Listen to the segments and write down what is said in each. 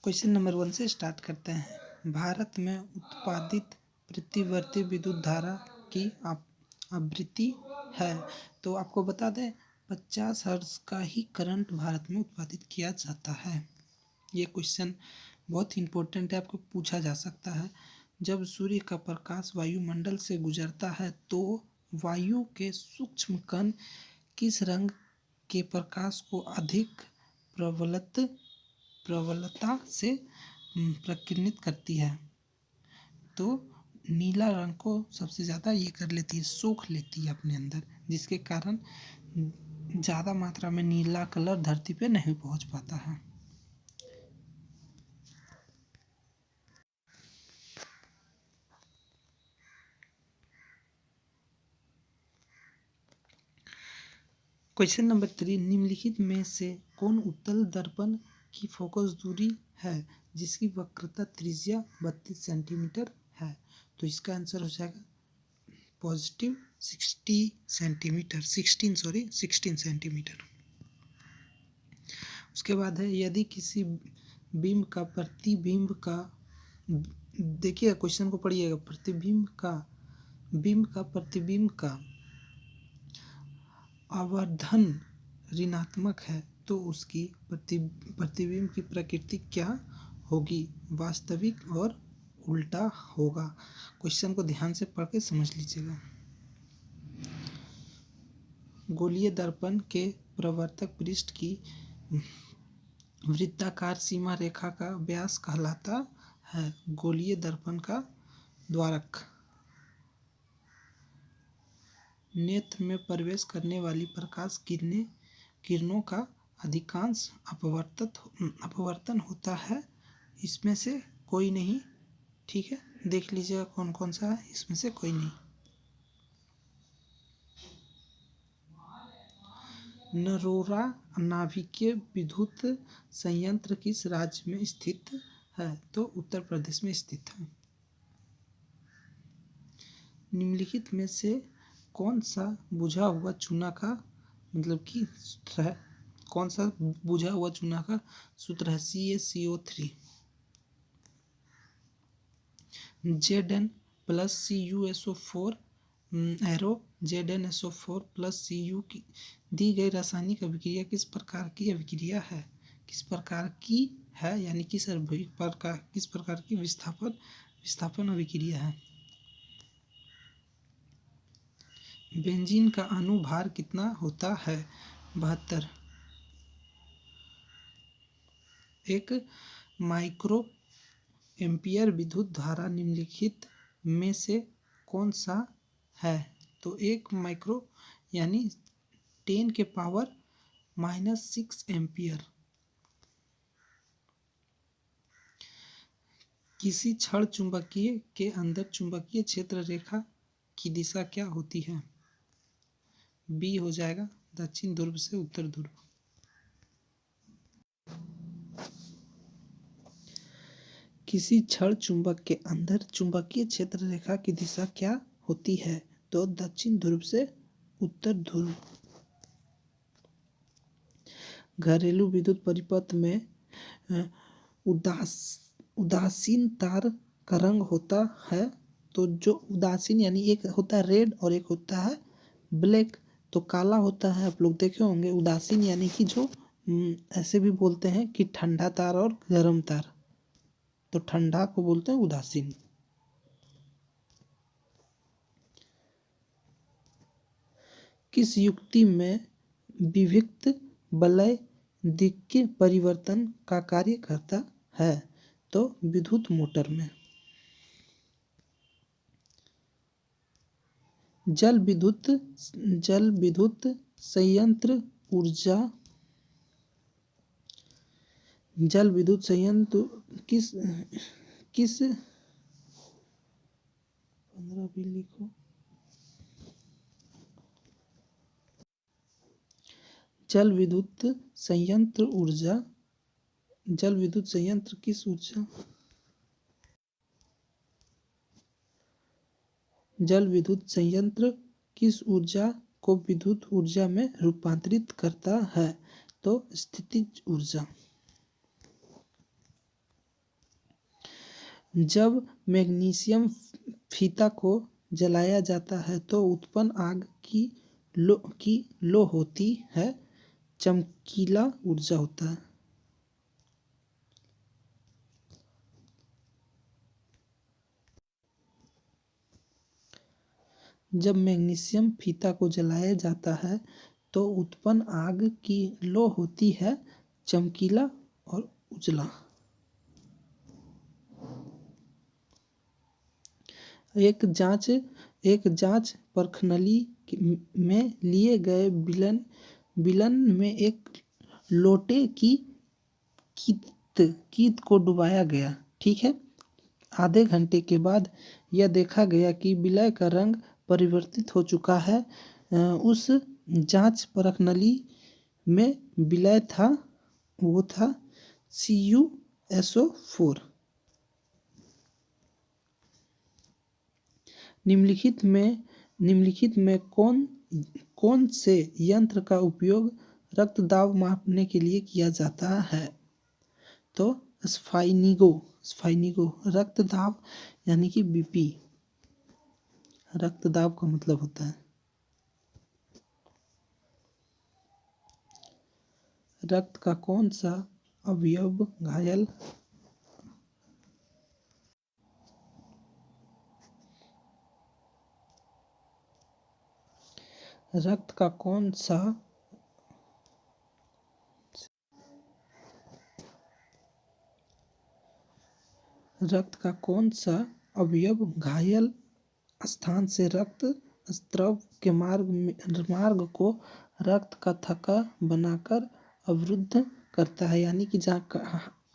Question number 1 से start करते हैं। भारत में उत्पादित प्रतिवर्ती विद्युत धारा की आवृत्ति है। तो आपको बता दें 50 हर्ट्ज का ही करंट भारत में उत्पादित किया जाता है। ये क्वेश्चन बहुत इम्पोर्टेंट है, आपको पूछा जा सकता है। जब सूर्य का प्रकाश वायुमंडल से गुजरता है तो वायु के सूक्ष्म कण किस रंग के प्रकाश को अधिक प्रबलता से प्रकीर्णित करती है? तो नीला रंग को सबसे ज़्यादा ये कर लेती है, सोख लेती है अपने अंदर, जिसके कारण ज़्यादा मात्रा में नीला कलर धरती पे नहीं पहुंच पाता है। क्वेश्चन नंबर 3, निम्नलिखित में से कौन उत्तल दर्पण की फोकस दूरी है जिसकी वक्रता त्रिज्या 32 सेंटीमीटर है? तो इसका आंसर हो जाएगा पॉजिटिव 16 सेंटीमीटर। उसके बाद है, यदि किसी बिंब का प्रतिबिंब का, देखिए क्वेश्चन को पढ़िएगा, बिंब का प्रतिबिंब का आवर्धन ऋणात्मक है तो उसकी प्रतिबिंब की प्रकृति क्या होगी? वास्तविक और उल्टा होगा। क्वेश्चन को ध्यान से पढ़ के समझ लीजिएगा। गोलीय दर्पण के प्रवर्तक पृष्ठ की वृत्ताकार सीमा रेखा का व्यास कहलाता है। गोलीय दर्पण का द्वारक नेत्र में प्रवेश करने वाली प्रकाश किरणों का अधिकांश अपवर्तन होता है, इसमें से कोई नहीं। ठीक है, देख लीजिएगा कौन कौन सा है, इसमें से कोई नहीं। नरोरा नाभिकीय विद्युत संयंत्र किस राज्य में स्थित है? तो उत्तर प्रदेश में स्थित है। निम्नलिखित में से कौन सा बुझा हुआ चूना का मतलब कि सूत्र है? कौन सा बुझा हुआ चूना का सूत्र है? CaCO3 Zn plus CuSO4 arrow ZnSO4 plus Cu की दी गई रासायनिक अभिक्रिया किस प्रकार की अभिक्रिया है? किस प्रकार की है यानी किस प्रकार की विस्थापन अभिक्रिया है? बेंजीन का अनुभार कितना होता है? 72। एक माइक्रो एम्पियर विद्युत धारा निम्नलिखित में से कौन सा है? तो एक माइक्रो यानी 10 के पावर -6 एम्पियर। किसी क्षण चुंबकीय के अंदर चुंबकीय क्षेत्र रेखा की दिशा क्या होती है? बी हो जाएगा, दक्षिण ध्रुव से उत्तर ध्रुव। किसी क्षण चुंबक के अंदर चुंबकीय क्षेत्र रेखा की दिशा क्या होती है? तो दक्षिण ध्रुव से उत्तर ध्रुव। घरेलू विद्युत परिपथ में उदासीन तार का रंग होता है। तो जो उदासीन यानी एक होता है रेड और एक होता है ब्लैक। तो काला होता है, आप लोग देखे होंगे। उदासीन यानी कि जो ऐसे भी बोलते हैं कि ठंडा तार और गर्म तार, तो ठंडा को बोलते हैं उदासीन। किस युक्ति में विविक्त वलय दिक् परिवर्तन का कार्य करता है? तो विद्युत मोटर में। जल विद्युत संयंत्र किस 15 भी लिखो। जल विद्युत संयंत्र किस ऊर्जा जल विद्युत संयंत्र किस ऊर्जा को विद्युत ऊर्जा में रूपांतरित करता है? तो स्थितिज ऊर्जा। जब मैग्नीशियम फीता को जलाया जाता है तो उत्पन्न आग की लो होती है, चमकीला ऊर्जा होता है। जब मैग्नीशियम फीता को जलाया जाता है तो उत्पन्न आग की लो होती है, चमकीला और उजला। एक जांच परखनली में लिए गए बिलन में एक लोटे की कीत को डुबाया गया। ठीक है। आधे घंटे के बाद यह देखा गया कि विलय का रंग परिवर्तित हो चुका है। उस जांच परखनली में विलय था, वो था CuSO4। निम्नलिखित में कौन से यंत्र का उपयोग रक्तदाब मापने के लिए किया जाता है? तो स्फाइनिगो रक्तदाब यानी कि BP रक्तदाब का मतलब होता है। रक्त का कौन सा अवयव घायल रक्त का कौन सा अवयव घायल स्थान से रक्त स्राव के मार्ग को रक्त का थक्का बनाकर अवरुद्ध करता है। यानी कि जहाँ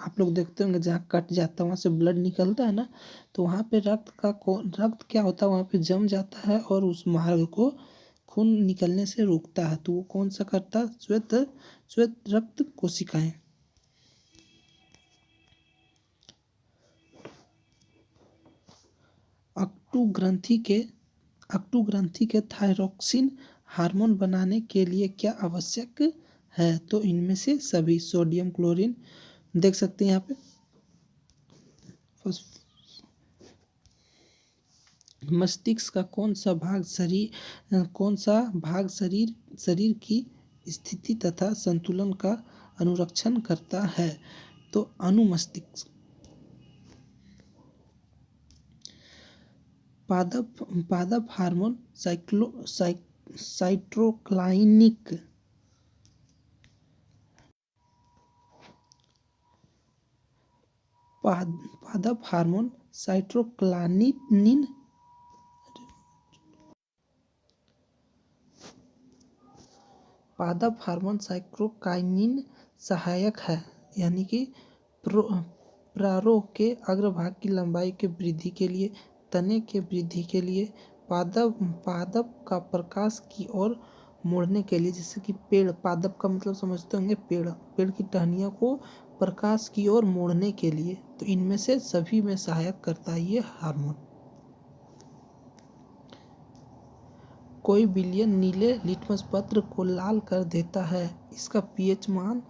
आप लोग देखते होंगे जहाँ कट जाता है वहाँ से ब्लड निकलता है ना, तो वहाँ पे रक्त क्या होता है, वहाँ पे जम जाता है और उस मार्ग को खून निकलने से रोकता है। तो वो कौन सा करता है? श्वेत रक्त कोशिकाएं। अक्टू ग्रंथि के थायरोक्सिन हार्मोन बनाने के लिए क्या आवश्यक है? तो इनमें से सभी। सोडियम क्लोरीन देख सकते हैं यहाँ पे। मस्तिष्क का कौन सा भाग शरीर की स्थिति तथा संतुलन का अनुरक्षण करता है? तो अनुमस्तिष्क। पादप हार्मोन साइटोकाइनिन पादप हार्मोन साइटोकाइनिन सहायक है, यानी कि प्रारों के अग्रभाग की लंबाई के वृद्धि के लिए, तने के वृद्धि के लिए, पादप का प्रकाश की ओर मोड़ने के लिए। जैसे कि पेड़, पादप का मतलब समझते होंगे पेड़ की टहनियों को प्रकाश की ओर मोड़ने के लिए। तो इनमें से सभी में सहायक करता है ये हार्मोन। कोई विलयन नीले लिटमस पत्र को लाल कर देता है, इसका pH मान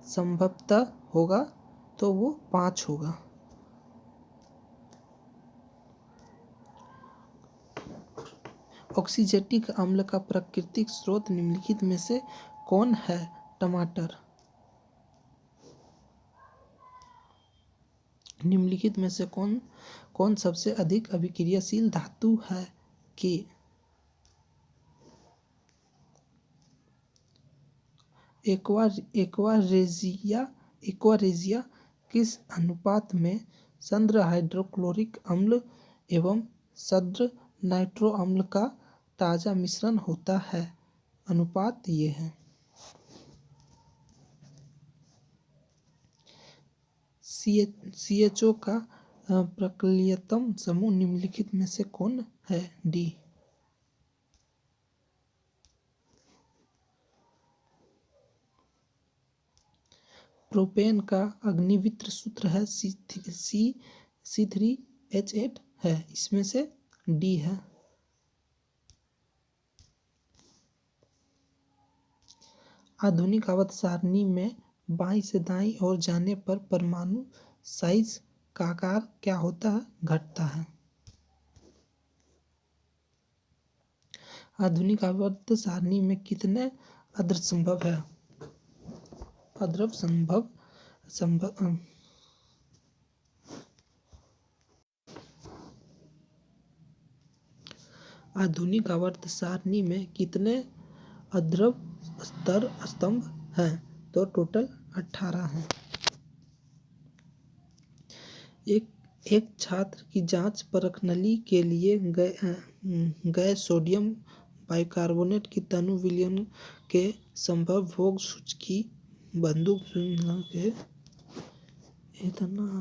संभवतः होगा तो वो 5 होगा। ऑक्सीजेटिक अम्ल का प्राकृतिक स्रोत निम्नलिखित में से कौन है? टमाटर। निम्नलिखित में से कौन सबसे अधिक अभिक्रियाशील धातु है? कि एक्वारेजिया किस अनुपात में सांद्र हाइड्रोक्लोरिक अम्ल एवं सांद्र नाइट्रो अम्ल का ताजा मिश्रण होता है? अनुपात ये है। CHO का प्रक्रियात्मक समूह निम्नलिखित में से कौन है? D। प्रोपेन का अग्निवित्र सूत्र है C3H8 है, इसमें से D है। आधुनिक आवर्त सारणी में बाईं से दाईं ओर जाने पर परमाणु साइज का आकार क्या होता है? घटता है। आधुनिक आवर्त सारणी में कितने अद्र संभव है? अद्रव संभव संभव आधुनिक आवर्त सारणी में कितने अद्रव स्तर स्तंभ हैं? तो टोटल 18 हैं। एक छात्र की जांच परखनली के लिए गए सोडियम बाइकार्बोनेट की तनु विलयन के संभव भोग सूचक की बंदूक के इतना